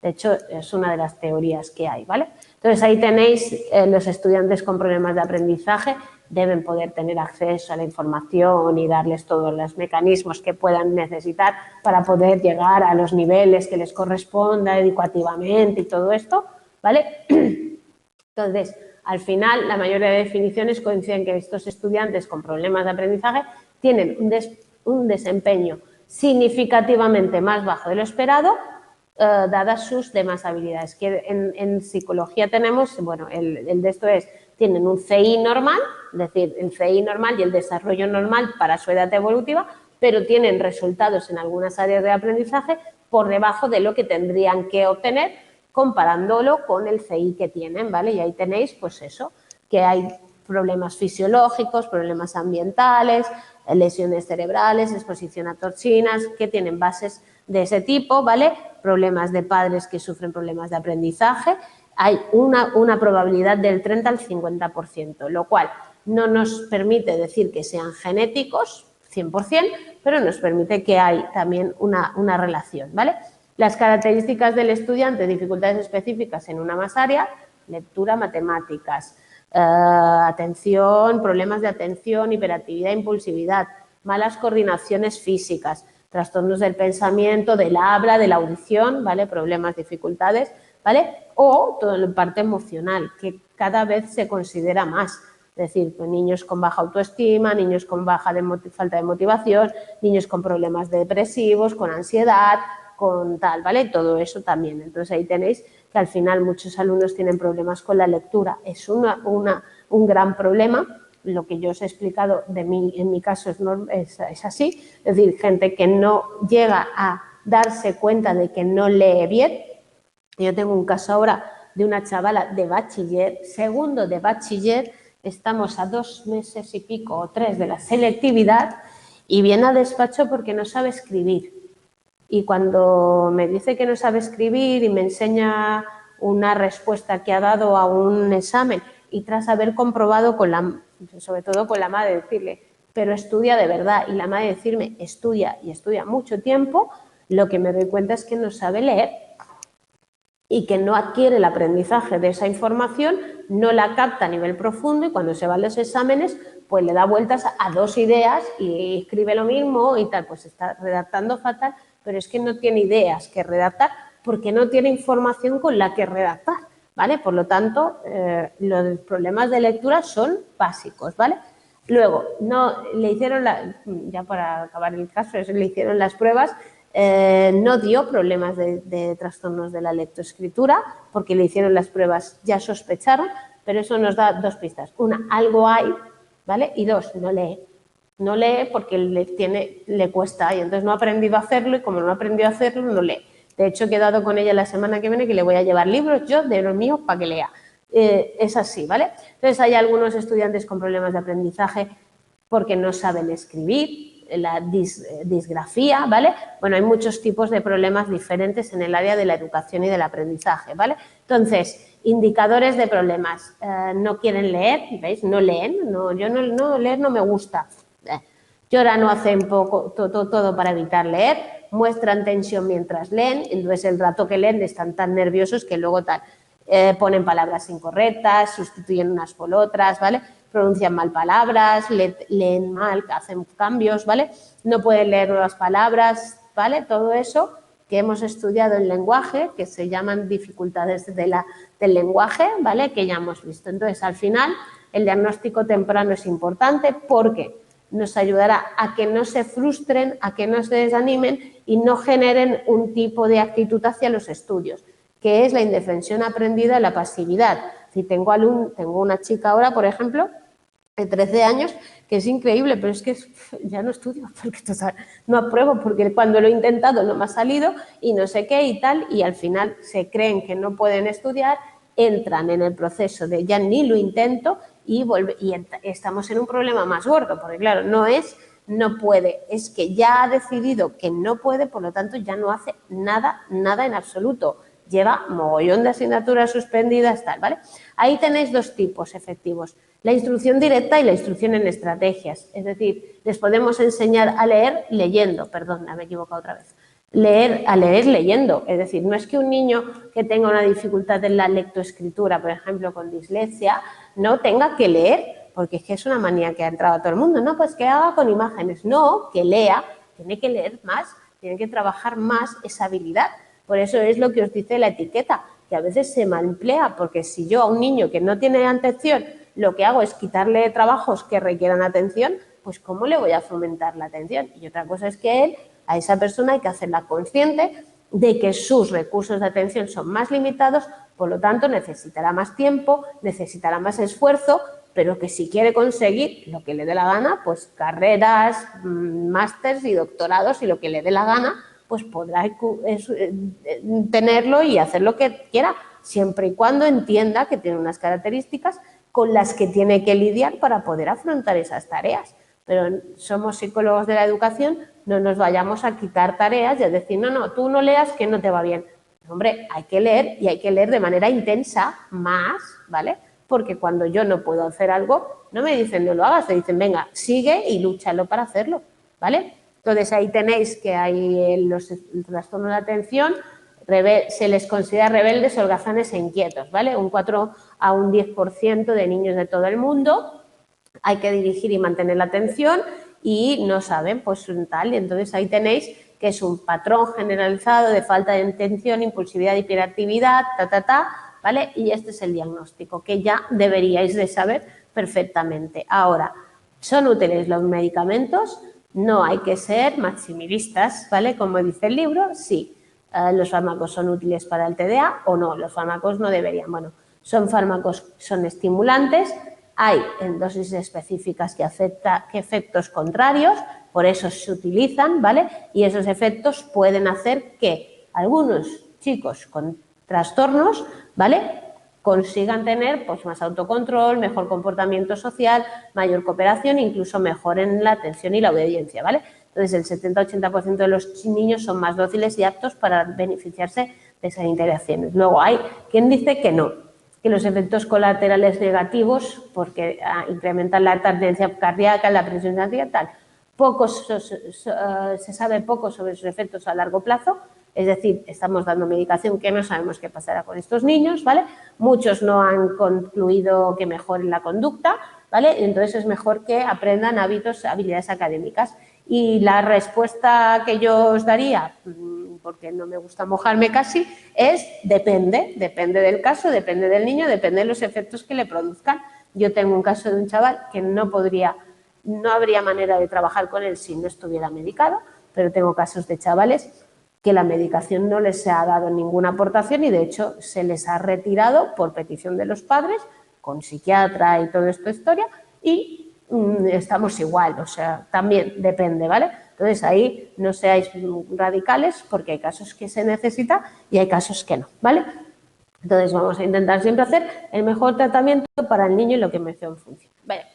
De hecho, es una de las teorías que hay, ¿vale? Entonces, ahí tenéis los estudiantes con problemas de aprendizaje deben poder tener acceso a la información y darles todos los mecanismos que puedan necesitar para poder llegar a los niveles que les corresponda educativamente y todo esto, ¿vale? Entonces, al final, la mayoría de definiciones coinciden que estos estudiantes con problemas de aprendizaje tienen un desempeño significativamente más bajo de lo esperado, dadas sus demás habilidades. Que en psicología tenemos, bueno, el de esto es, tienen un CI normal, es decir, el CI normal y el desarrollo normal para su edad evolutiva, pero tienen resultados en algunas áreas de aprendizaje por debajo de lo que tendrían que obtener comparándolo con el CI que tienen, ¿vale? Y ahí tenéis, pues eso, que hay problemas fisiológicos, problemas ambientales, lesiones cerebrales, exposición a toxinas, que tienen bases de ese tipo, ¿vale? Problemas de padres que sufren problemas de aprendizaje. Hay una probabilidad del 30 al 50%, lo cual no nos permite decir que sean genéticos, 100%, pero nos permite que hay también una relación, ¿vale? Las características del estudiante, dificultades específicas en una más área, lectura, matemáticas, atención, problemas de atención, hiperactividad, impulsividad, malas coordinaciones físicas, trastornos del pensamiento, del habla, de la audición, ¿vale? Problemas, dificultades, ¿vale? O toda la parte emocional, que cada vez se considera más. Es decir, niños con baja autoestima, niños con falta de motivación, niños con problemas depresivos, con ansiedad, con tal, ¿vale? Todo eso también. Entonces, ahí tenéis que al final muchos alumnos tienen problemas con la lectura. Es un gran problema. Lo que yo os he explicado en mi caso es así. Es decir, gente que no llega a darse cuenta de que no lee bien. Yo tengo un caso ahora de una chavala de bachiller, segundo de bachiller, estamos a 2 meses y pico o 3 de la selectividad y viene al despacho porque no sabe escribir. Y cuando me dice que no sabe escribir y me enseña una respuesta que ha dado a un examen y tras haber comprobado sobre todo con la madre, decirle, pero estudia de verdad, y la madre decirme, estudia y estudia mucho tiempo, lo que me doy cuenta es que no sabe leer y que no adquiere el aprendizaje de esa información, no la capta a nivel profundo y cuando se va a los exámenes pues le da vueltas a 2 ideas y escribe lo mismo y tal, pues está redactando fatal, pero es que no tiene ideas que redactar porque no tiene información con la que redactar, ¿vale? Por lo tanto, los problemas de lectura son básicos, ¿vale? Luego, le hicieron, ya para acabar el caso, le hicieron las pruebas, no dio problemas de trastornos de la lectoescritura porque le hicieron las pruebas, ya sospecharon, pero eso nos da 2 pistas. Una, algo hay, ¿vale? Y 2, no lee. No lee porque le cuesta y entonces no ha aprendido a hacerlo y como no ha aprendido a hacerlo, no lee. De hecho, he quedado con ella la semana que viene que le voy a llevar libros yo de los míos para que lea. Es así, ¿vale? Entonces, hay algunos estudiantes con problemas de aprendizaje porque no saben escribir, la disgrafía, ¿vale? Bueno, hay muchos tipos de problemas diferentes en el área de la educación y del aprendizaje, ¿vale? Entonces, indicadores de problemas. No quieren leer, ¿veis? No leen, leer no me gusta. Lloran o hacen todo para evitar leer, muestran tensión mientras leen, entonces el rato que leen están tan nerviosos que luego ponen palabras incorrectas, sustituyen unas por otras, ¿vale? Pronuncian mal palabras, leen mal, hacen cambios, ¿vale? No pueden leer nuevas palabras, ¿vale? Todo eso que hemos estudiado en lenguaje, que se llaman dificultades del lenguaje, ¿vale? Que ya hemos visto. Entonces, al final, el diagnóstico temprano es importante porque nos ayudará a que no se frustren, a que no se desanimen y no generen un tipo de actitud hacia los estudios, que es la indefensión aprendida, la pasividad. Si tengo una chica ahora, por ejemplo, de 13 años, que es increíble, pero es que ya no estudio, porque no apruebo, porque cuando lo he intentado no me ha salido y no sé qué y tal, y al final se creen que no pueden estudiar, entran en el proceso de ya ni lo intento y estamos en un problema más gordo, porque claro, no puede, es que ya ha decidido que no puede, por lo tanto ya no hace nada en absoluto. Lleva mogollón de asignaturas suspendidas, tal, ¿vale? Ahí tenéis 2 tipos efectivos, la instrucción directa y la instrucción en estrategias. Es decir, les podemos enseñar a leer leyendo, perdón, me he equivocado otra vez. a leer leyendo. Es decir, no es que un niño que tenga una dificultad en la lectoescritura, por ejemplo, con dislexia, no tenga que leer, porque es que es una manía que ha entrado a todo el mundo. No, pues que haga con imágenes. No, que lea, tiene que leer más, tiene que trabajar más esa habilidad. Por eso es lo que os dice la etiqueta, que a veces se mal emplea, porque si yo a un niño que no tiene atención lo que hago es quitarle trabajos que requieran atención, pues ¿cómo le voy a fomentar la atención? Y otra cosa es que a esa persona hay que hacerla consciente de que sus recursos de atención son más limitados, por lo tanto necesitará más tiempo, necesitará más esfuerzo, pero que si quiere conseguir lo que le dé la gana, pues carreras, másters y doctorados y lo que le dé la gana, pues podrá tenerlo y hacer lo que quiera, siempre y cuando entienda que tiene unas características con las que tiene que lidiar para poder afrontar esas tareas. Pero somos psicólogos de la educación, no nos vayamos a quitar tareas y a decir, no, no, tú no leas que no te va bien. Hombre, hay que leer y hay que leer de manera intensa, más, ¿vale? Porque cuando yo no puedo hacer algo, no me dicen no lo hagas, te dicen, venga, sigue y lúchalo para hacerlo, ¿vale? Entonces ahí tenéis que hay el trastorno de atención, se les considera rebeldes, holgazanes e inquietos, ¿vale? Un 4 a un 10% de niños de todo el mundo. Hay que dirigir y mantener la atención y no saben, pues tal. Y entonces ahí tenéis que es un patrón generalizado de falta de atención, impulsividad, hiperactividad, ¿vale? Y este es el diagnóstico que ya deberíais de saber perfectamente. Ahora, ¿son útiles los medicamentos? No hay que ser maximilistas, ¿vale? Como dice el libro, sí. ¿Los fármacos son útiles para el TDA o no? Los fármacos no deberían. Bueno, son fármacos, son estimulantes, hay en dosis específicas que efectos contrarios, por eso se utilizan, ¿vale? Y esos efectos pueden hacer que algunos chicos con trastornos, ¿vale?, consigan tener pues, más autocontrol, mejor comportamiento social, mayor cooperación, incluso mejoren la atención y la obediencia, ¿vale? Entonces, el 70-80% de los niños son más dóciles y aptos para beneficiarse de esas interacciones. Luego hay quien dice que no, que los efectos colaterales negativos, porque incrementan la tendencia cardíaca, la presión arterial, se sabe poco sobre sus efectos a largo plazo, es decir, estamos dando medicación que no sabemos qué pasará con estos niños, ¿vale? Muchos no han concluido que mejoren la conducta, ¿vale? Entonces es mejor que aprendan habilidades académicas. Y la respuesta que yo os daría, porque no me gusta mojarme casi, es depende del caso, depende del niño, depende de los efectos que le produzcan. Yo tengo un caso de un chaval que no habría manera de trabajar con él si no estuviera medicado, pero tengo casos de chavales que la medicación no les ha dado ninguna aportación y de hecho se les ha retirado por petición de los padres, con psiquiatra y toda esta historia, y estamos igual, o sea, también depende, ¿vale? Entonces ahí no seáis radicales porque hay casos que se necesita y hay casos que no, ¿vale? Entonces vamos a intentar siempre hacer el mejor tratamiento para el niño y lo que mejor funcione. Vale.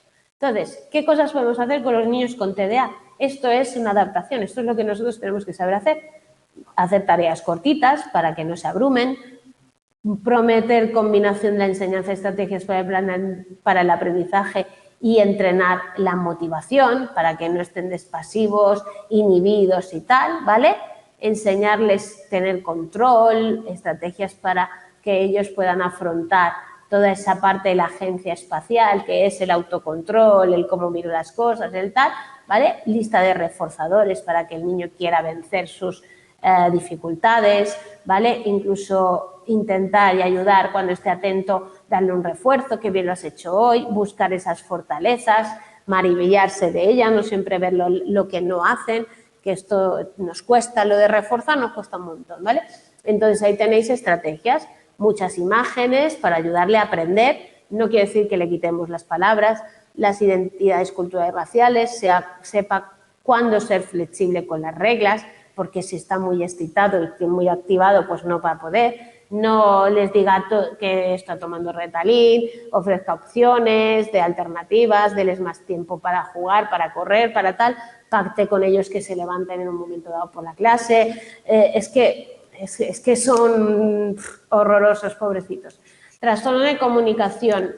Entonces, ¿qué cosas podemos hacer con los niños con TDA? Esto es una adaptación, esto es lo que nosotros tenemos que saber hacer. Hacer tareas cortitas para que no se abrumen, prometer combinación de la enseñanza y estrategias para el aprendizaje y entrenar la motivación para que no estén despasivos, inhibidos y tal, ¿vale? Enseñarles tener control, estrategias para que ellos puedan afrontar toda esa parte de la agencia espacial, que es el autocontrol, el cómo miro las cosas, el tal, ¿vale? Lista de reforzadores para que el niño quiera vencer sus dificultades, ¿vale? Incluso intentar y ayudar cuando esté atento, darle un refuerzo, que bien lo has hecho hoy, buscar esas fortalezas, maravillarse de ellas, no siempre ver lo que no hacen, que esto nos cuesta, lo de reforzar nos cuesta un montón, ¿vale? Entonces ahí tenéis estrategias, muchas imágenes para ayudarle a aprender, no quiere decir que le quitemos las palabras, las identidades culturales y raciales, sepa cuándo ser flexible con las reglas, porque si está muy excitado y muy activado, pues no va a poder. No les diga que está tomando Ritalin, ofrezca opciones de alternativas, déles más tiempo para jugar, para correr, para tal, pacte con ellos que se levanten en un momento dado por la clase. Es que son horrorosos, pobrecitos. Trastorno de comunicación,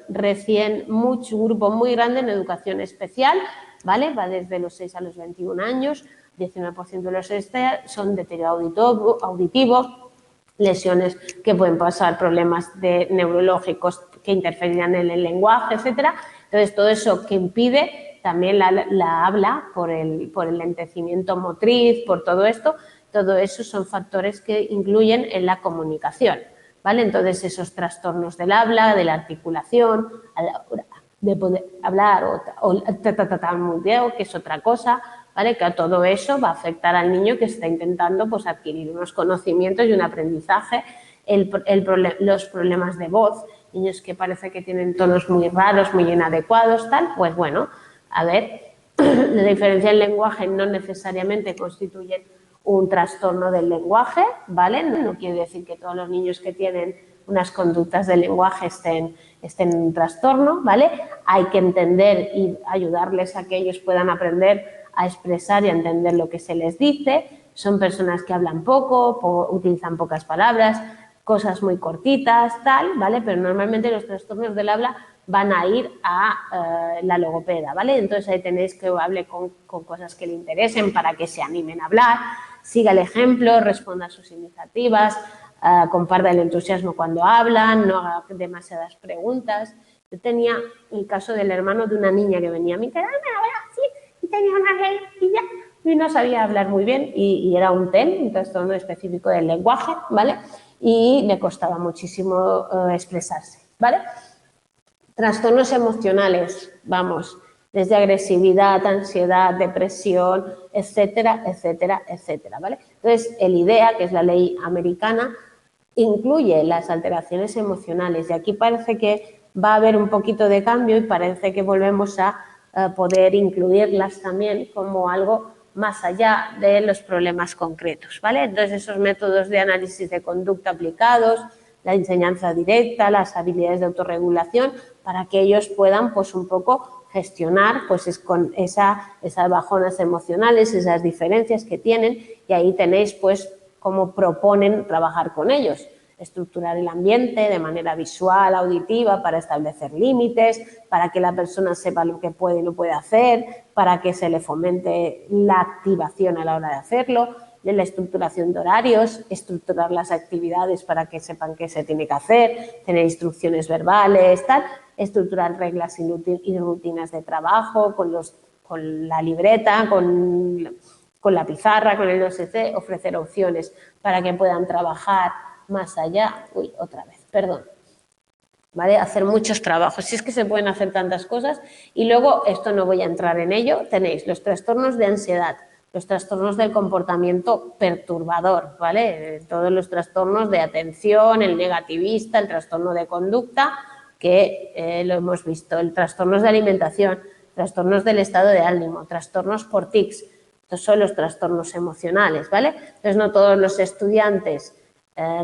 un grupo muy grande en educación especial, ¿vale? Va desde los 6 a los 21 años. 19% de los STEA son deterioro auditivo, lesiones que pueden pasar, problemas neurológicos que interferirán en el lenguaje, etcétera. Entonces, todo eso que impide también la habla por el lentecimiento motriz, por todo esto, todo eso son factores que influyen en la comunicación, ¿vale? Entonces, esos trastornos del habla, de la articulación, a la hora de poder hablar o tartamudeo, que es otra cosa, ¿vale? Que a todo eso va a afectar al niño que está intentando pues, adquirir unos conocimientos y un aprendizaje, los problemas de voz, niños que parece que tienen tonos muy raros, muy inadecuados, tal, pues bueno, a ver, la diferencia del lenguaje no necesariamente constituye un trastorno del lenguaje, ¿vale? No quiere decir que todos los niños que tienen unas conductas del lenguaje estén en un trastorno, ¿vale? Hay que entender y ayudarles a que ellos puedan aprender a expresar y a entender lo que se les dice. Son personas que hablan poco, utilizan pocas palabras, cosas muy cortitas, tal, ¿vale? Pero normalmente los trastornos del habla van a ir a la logopeda, ¿vale? Entonces ahí tenéis que hable con cosas que le interesen para que se animen a hablar, siga el ejemplo, responda a sus iniciativas, comparta el entusiasmo cuando hablan, no haga demasiadas preguntas. Yo tenía el caso del hermano de una niña que venía a mi casa, así, y tenía una leidilla y no sabía hablar muy bien y era un TEN, un trastorno específico del lenguaje, ¿vale? Y le costaba muchísimo expresarse, ¿vale? Trastornos emocionales, vamos, desde agresividad, ansiedad, depresión, etcétera, etcétera, etcétera, ¿vale? Entonces, el IDEA, que es la ley americana, incluye las alteraciones emocionales y aquí parece que va a haber un poquito de cambio y parece que volvemos a poder incluirlas también como algo más allá de los problemas concretos, ¿vale? Entonces, esos métodos de análisis de conducta aplicados, la enseñanza directa, las habilidades de autorregulación, para que ellos puedan, pues, un poco gestionar, pues, con esas bajonas emocionales, esas diferencias que tienen, y ahí tenéis, pues, cómo proponen trabajar con ellos. Estructurar el ambiente de manera visual, auditiva, para establecer límites, para que la persona sepa lo que puede y no puede hacer, para que se le fomente la activación a la hora de hacerlo, de la estructuración de horarios, estructurar las actividades para que sepan qué se tiene que hacer, tener instrucciones verbales, tal, estructurar reglas y rutinas de trabajo con la libreta, con la pizarra, con el no sé qué, ofrecer opciones para que puedan trabajar más allá. Uy, otra vez, perdón. ¿Vale? Hacer muchos trabajos. Si es que se pueden hacer tantas cosas. Y luego, esto no voy a entrar en ello, tenéis los trastornos de ansiedad, los trastornos del comportamiento perturbador, ¿vale? Todos los trastornos de atención, el negativista, el trastorno de conducta, que lo hemos visto, el trastornos de alimentación, trastornos del estado de ánimo, trastornos por tics. Estos son los trastornos emocionales, ¿vale? Entonces, no todos los estudiantes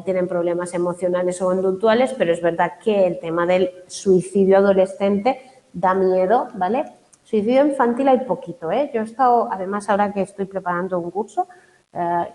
tienen problemas emocionales o conductuales, pero es verdad que el tema del suicidio adolescente da miedo, ¿vale? Suicidio infantil hay poquito, ¿eh? Yo he estado, además ahora que estoy preparando un curso,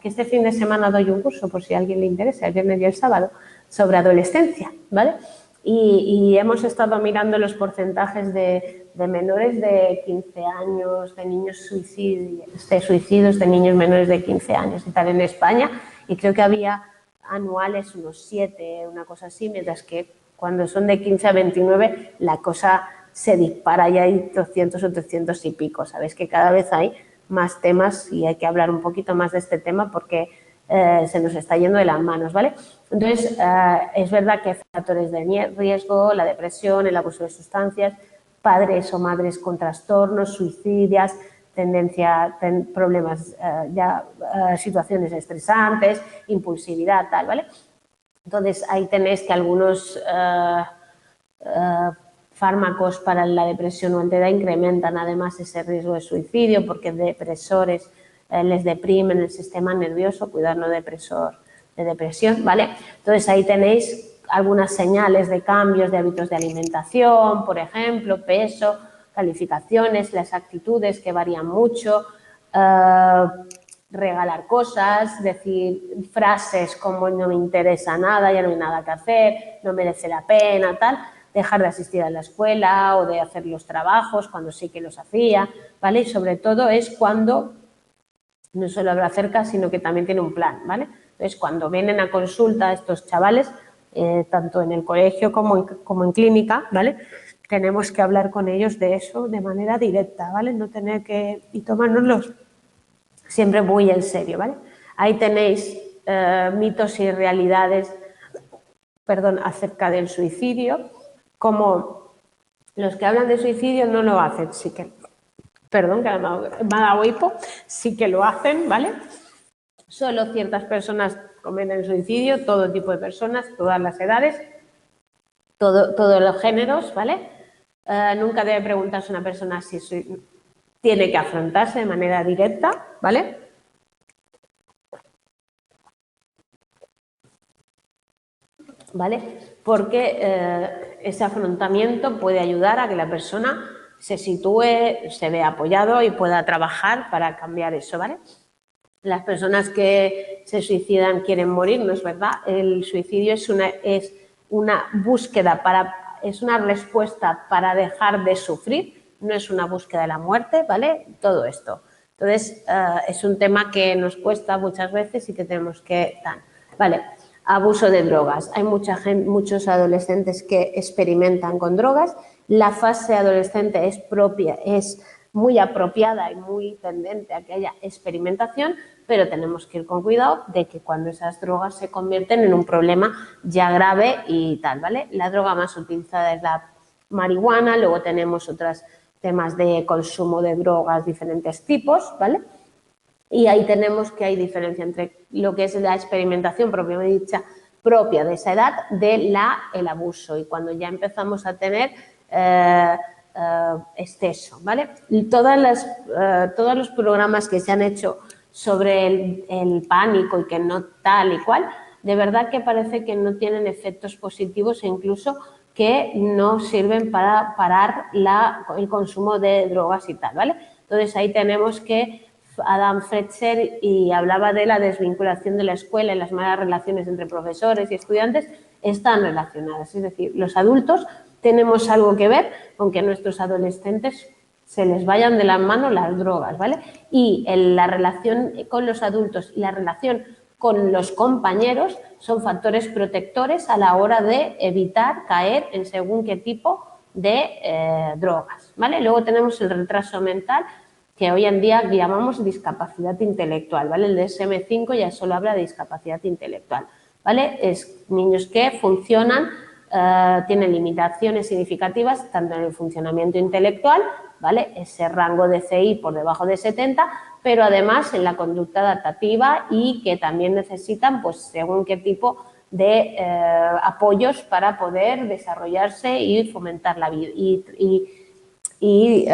que este fin de semana doy un curso, por si a alguien le interesa, el viernes y el sábado, sobre adolescencia, ¿vale? Y hemos estado mirando los porcentajes de menores de 15 años, de niños suicidios de niños menores de 15 años y tal en España, y creo que había anuales unos 7, una cosa así, mientras que cuando son de 15 a 29 la cosa se dispara y hay 200 o 300 y pico. Sabéis que cada vez hay más temas y hay que hablar un poquito más de este tema porque se nos está yendo de las manos, ¿vale? Entonces, es verdad que hay factores de riesgo, la depresión, el abuso de sustancias, padres o madres con trastornos, suicidias, problemas, situaciones estresantes, impulsividad, tal, ¿vale? Entonces, ahí tenéis que algunos fármacos para la depresión o ansiedad incrementan además ese riesgo de suicidio porque depresores les deprimen el sistema nervioso, cuidado no depresor de depresión, ¿vale? Entonces, ahí tenéis algunas señales de cambios de hábitos de alimentación, por ejemplo, peso, calificaciones, las actitudes que varían mucho, regalar cosas, decir frases como no me interesa nada, ya no hay nada que hacer, no merece la pena, tal, dejar de asistir a la escuela o de hacer los trabajos cuando sí que los hacía, ¿vale? Y sobre todo es cuando no solo habla acerca, sino que también tiene un plan, ¿vale? Entonces, cuando vienen a consulta estos chavales, tanto en el colegio como en clínica, ¿vale? Tenemos que hablar con ellos de eso de manera directa, ¿vale? No tener que y tomárnoslos siempre muy en serio, ¿vale? Ahí tenéis mitos y realidades, acerca del suicidio, como los que hablan de suicidio no lo hacen, sí que, que me ha dado hipo, sí que lo hacen, ¿vale? Solo ciertas personas cometen suicidio, todo tipo de personas, todas las edades, todos los géneros, ¿vale? Nunca debe preguntarse a una persona si tiene que afrontarse de manera directa, ¿vale? ¿Vale? Porque ese afrontamiento puede ayudar a que la persona se sitúe, se vea apoyado y pueda trabajar para cambiar eso, ¿vale? Las personas que se suicidan quieren morir, no es verdad. El suicidio es una búsqueda es una respuesta para dejar de sufrir, no es una búsqueda de la muerte, ¿vale? Todo esto. Entonces, es un tema que nos cuesta muchas veces y que tenemos que dar. Vale, abuso de drogas. Hay muchos adolescentes que experimentan con drogas. La fase adolescente es muy apropiada y muy tendente a que haya experimentación, pero tenemos que ir con cuidado de que cuando esas drogas se convierten en un problema ya grave y tal, ¿vale? La droga más utilizada es la marihuana, luego tenemos otros temas de consumo de drogas, diferentes tipos, ¿vale? Y ahí tenemos que hay diferencia entre lo que es la experimentación propiamente dicha, propia de esa edad, el abuso, y cuando ya empezamos a tener exceso, ¿vale? Todos los programas que se han hecho sobre el pánico y que no tal y cual, de verdad que parece que no tienen efectos positivos e incluso que no sirven para parar el consumo de drogas y tal, ¿vale? Entonces ahí tenemos que Adam Fletcher y hablaba de la desvinculación de la escuela y las malas relaciones entre profesores y estudiantes están relacionadas. Es decir, los adultos tenemos algo que ver con que a nuestros adolescentes se les vayan de las manos las drogas, ¿vale? Y la relación con los adultos y la relación con los compañeros son factores protectores a la hora de evitar caer en según qué tipo de drogas, ¿vale? Luego tenemos el retraso mental, que hoy en día llamamos discapacidad intelectual, ¿vale? El DSM-5 ya solo habla de discapacidad intelectual, ¿vale? Es niños que funcionan, tienen limitaciones significativas tanto en el funcionamiento intelectual, ¿vale? Ese rango de CI por debajo de 70, pero además en la conducta adaptativa y que también necesitan, pues, según qué tipo de apoyos para poder desarrollarse y fomentar la vida y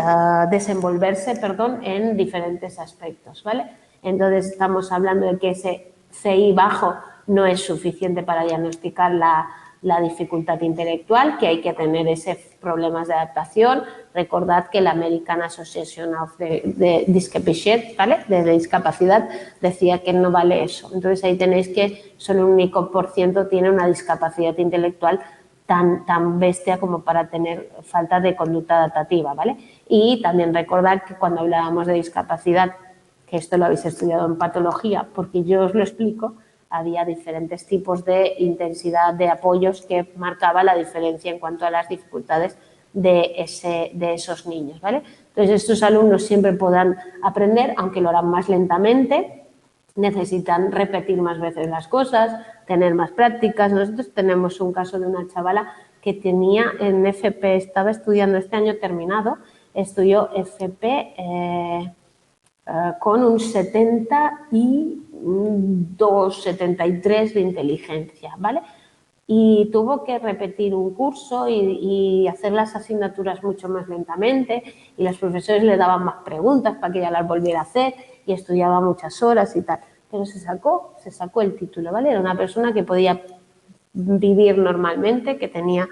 desenvolverse, en diferentes aspectos, ¿vale? Entonces estamos hablando de que ese CI bajo no es suficiente para diagnosticar la dificultad intelectual, que hay que tener esos problemas de adaptación. Recordad que la American Association of the Discapacited, ¿vale? De discapacidad, decía que no vale eso. Entonces ahí tenéis que solo un único % tiene una discapacidad intelectual tan bestia como para tener falta de conducta adaptativa, ¿vale? Y también recordar que cuando hablábamos de discapacidad, que esto lo habéis estudiado en patología, porque yo os lo explico, había diferentes tipos de intensidad de apoyos que marcaba la diferencia en cuanto a las dificultades de esos niños, ¿vale? Entonces, estos alumnos siempre podrán aprender, aunque lo harán más lentamente, necesitan repetir más veces las cosas, tener más prácticas. Nosotros tenemos un caso de una chavala que tenía en FP, estaba estudiando este año terminado, estudió FP con un 72, 73 de inteligencia, ¿vale? Y tuvo que repetir un curso y hacer las asignaturas mucho más lentamente y los profesores le daban más preguntas para que ella las volviera a hacer y estudiaba muchas horas y tal. Pero se sacó el título, ¿vale? Era una persona que podía vivir normalmente, que tenía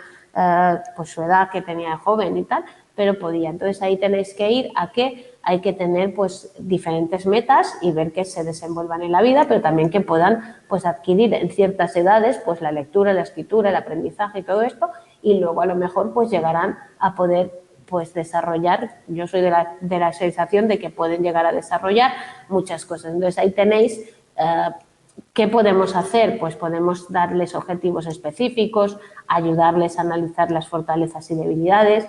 pues su edad, que tenía de joven y tal, pero podía. Entonces ahí tenéis que ir a que hay que tener pues diferentes metas y ver que se desenvuelvan en la vida, pero también que puedan pues adquirir en ciertas edades pues la lectura, la escritura, el aprendizaje y todo esto, y luego a lo mejor pues llegarán a poder pues desarrollar, yo soy de la sensación de que pueden llegar a desarrollar muchas cosas. Entonces ahí tenéis ¿qué podemos hacer? Pues podemos darles objetivos específicos, ayudarles a analizar las fortalezas y debilidades,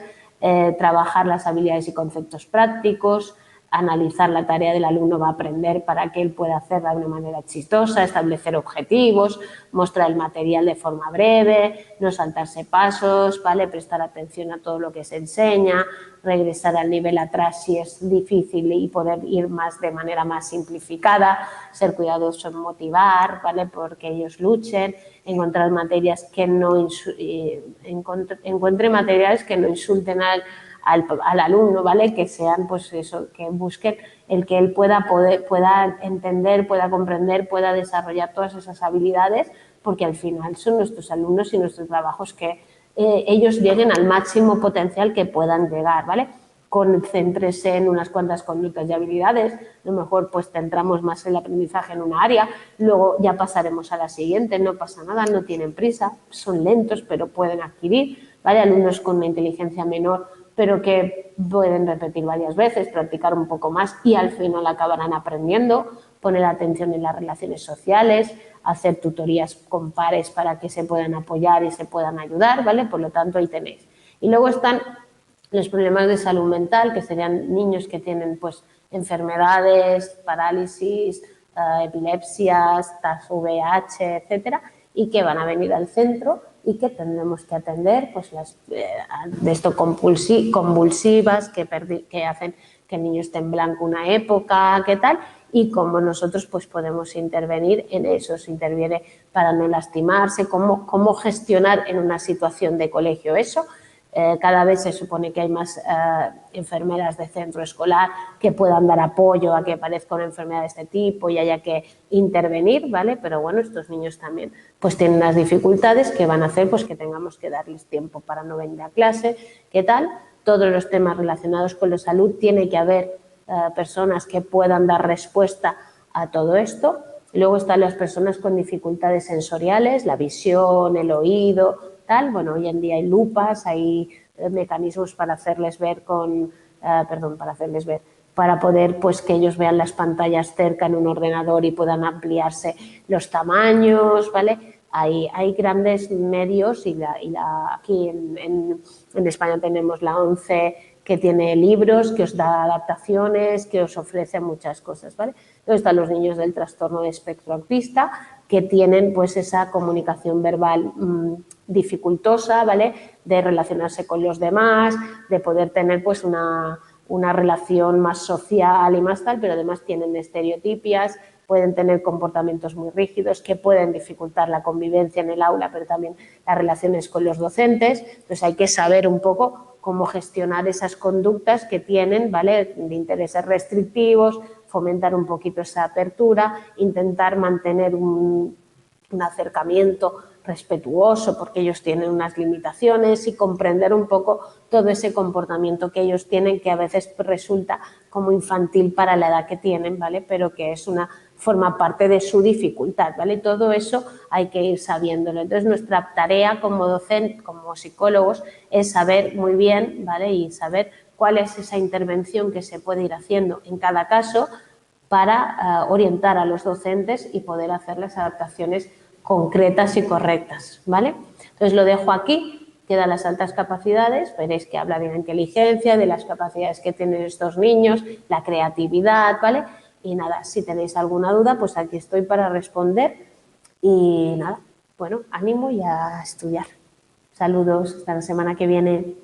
trabajar las habilidades y conceptos prácticos, analizar la tarea del alumno va a aprender para que él pueda hacerla de una manera exitosa, establecer objetivos, mostrar el material de forma breve, no saltarse pasos, ¿vale? Prestar atención a todo lo que se enseña, regresar al nivel atrás si es difícil y poder ir más de manera más simplificada, ser cuidadoso en motivar, ¿vale? Porque ellos luchen, encontrar materias que no encuentre materiales que no insulten al alumno, ¿vale? Que sean, pues eso, que busquen el que él pueda entender, pueda comprender, pueda desarrollar todas esas habilidades, porque al final son nuestros alumnos y nuestros trabajos que ellos lleguen al máximo potencial que puedan llegar, ¿vale? Concéntrese en unas cuantas conductas y habilidades, a lo mejor pues centramos más el aprendizaje en una área, luego ya pasaremos a la siguiente, no pasa nada, no tienen prisa, son lentos pero pueden adquirir, ¿vale? Alumnos con una inteligencia menor pero que pueden repetir varias veces, practicar un poco más y al final acabarán aprendiendo, poner atención en las relaciones sociales, hacer tutorías con pares para que se puedan apoyar y se puedan ayudar, ¿vale? Por lo tanto, ahí tenéis. Y luego están los problemas de salud mental, que serían niños que tienen pues enfermedades, parálisis, epilepsias, TAS, VIH, etcétera, y que van a venir al centro y que tendremos que atender pues las de esto convulsivas que hacen que el niño esté en blanco una época, qué tal, y cómo nosotros pues podemos intervenir en eso, se interviene para no lastimarse, cómo gestionar en una situación de colegio eso. Cada vez se supone que hay más enfermeras de centro escolar que puedan dar apoyo a que aparezca una enfermedad de este tipo y haya que intervenir, ¿vale? Pero bueno, estos niños también pues tienen unas dificultades que van a hacer pues que tengamos que darles tiempo para no venir a clase, ¿qué tal? Todos los temas relacionados con la salud, tiene que haber personas que puedan dar respuesta a todo esto. Luego están las personas con dificultades sensoriales, la visión, el oído, tal. Bueno, hoy en día hay lupas, hay mecanismos para hacerles ver para poder pues que ellos vean las pantallas cerca en un ordenador y puedan ampliarse los tamaños, ¿vale? Hay grandes medios y aquí en España tenemos la ONCE que tiene libros, que os da adaptaciones, que os ofrece muchas cosas, ¿vale? Luego están los niños del trastorno de espectro autista, que tienen pues esa comunicación verbal dificultosa, ¿vale? De relacionarse con los demás, de poder tener pues una relación más social y más tal, pero además tienen estereotipias, pueden tener comportamientos muy rígidos que pueden dificultar la convivencia en el aula, pero también las relaciones con los docentes. Entonces hay que saber un poco cómo gestionar esas conductas que tienen, ¿vale? De intereses restrictivos, fomentar un poquito esa apertura, intentar mantener un acercamiento respetuoso porque ellos tienen unas limitaciones y comprender un poco todo ese comportamiento que ellos tienen que a veces resulta como infantil para la edad que tienen, ¿vale? Pero que forma parte de su dificultad, ¿vale? Todo eso hay que ir sabiéndolo. Entonces, nuestra tarea como docente, como psicólogos, es saber muy bien, ¿vale? Y saber cuál es esa intervención que se puede ir haciendo en cada caso para orientar a los docentes y poder hacer las adaptaciones concretas y correctas, ¿vale? Entonces, lo dejo aquí, quedan las altas capacidades, veréis que habla de la inteligencia, de las capacidades que tienen estos niños, la creatividad, ¿vale? Y nada, si tenéis alguna duda, pues aquí estoy para responder y nada, bueno, ánimo y a estudiar. Saludos, hasta la semana que viene.